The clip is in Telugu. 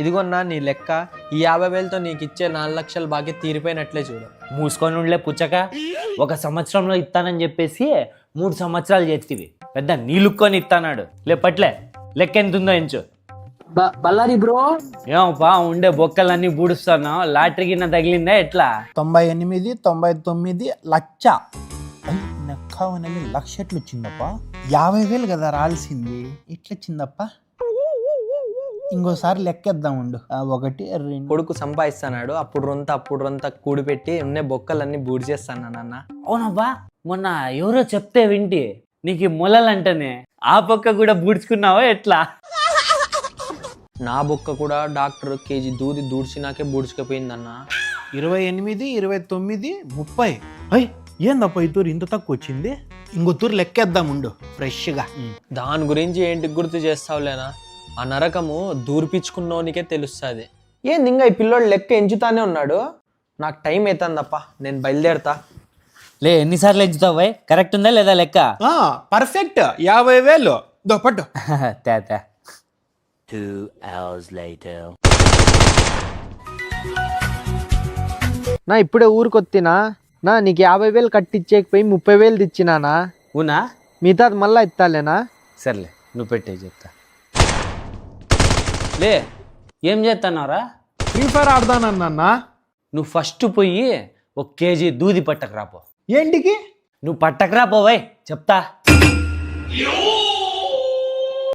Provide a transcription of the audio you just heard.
ఇదిగోన్నా నీ లెక్క. ఈ 50,000తో నీకు ఇచ్చే 4 లక్షలు బాకీ తీరిపోయినట్లే చూడు. మూసుకొని ఉండలే పుచ్చక. 1 సంవత్సరంలో ఇస్తానని చెప్పేసి 3 సంవత్సరాలు చేతివి. పెద్ద నీళ్ళుక్కొని ఇస్తానాడు. లేపట్లే లెక్క ఎంత ఉందో ఎంచు. బల్లారి బ్రో, ఏమప్పా ఉండే బొక్కలన్నీ బూడుస్తాను. లాటరీ కింద తగిలిందా ఎట్లా? 98, 99 లక్ష. నెక్కవనల్లి లక్ష ఎట్లు వచ్చిందప్ప? 50,000 కదా రాల్సింది, ఎట్లా వచ్చిందప్ప? ఇంకోసారి లెక్కేద్దాం ఉండు. 1 2. కొడుకు సంపాదిస్తాడు, అప్పుడు రొంత కూడిపెట్టి ఉన్న బొక్కలన్నీ బూడి చేస్తాను నాన్న. అవునబ్బా, మొన్న ఎవరో చెప్తే వింటి నీకు మొలలంటేనే ఆ పక్క కూడా బూడ్చుకున్నావా ఎట్లా? నా బొక్క కూడా డాక్టర్ కేజీ దూది దూడ్చినాకే బూడ్చుకుపోయిందన్న. 28, 29, 30. అయ్ ఏందప్ప ఈ తూరు ఇంత తక్కువ వచ్చింది? ఇంకో తూరు లెక్కేద్దాం ఉండు ఫ్రెష్గా. దాని గురించి ఏంటి గుర్తు చేస్తావులేనా? ఆ నరకము దూర్పించుకున్నోనికే తెలుస్తుంది. ఏంది ఇంకా ఈ పిల్లోడు లెక్క ఎంచుతానే ఉన్నాడు. నాకు టైం అవుతుందప్ప, నేను బయలుదేరతా. లే ఎన్నిసార్లు ఎంచుతావు భయ్? కరెక్ట్ ఉందా లేదా లెక్క? పర్ఫెక్ట్ 50,000. దో పట్టు. తే 2 hours later. నా ఇప్పుడే ఊరికొత్తినా నా, నీకు 50,000 కట్టిచ్చేకపోయి 30,000 తెచ్చినానా. అవునా? మిగతా మళ్ళా ఇస్తాలేనా? సర్లే నువ్వు పెట్టే చెప్తా. లే ఏం చేస్తున్నావురా? ఫ్రీ ఫైర్ ఆడదానన్నా. నువ్వు ఫస్ట్ పోయి 1 కేజీ దూది పట్టకరాపో. ఏంటికి? నువ్వు పట్టకరాపోవై చెప్తా.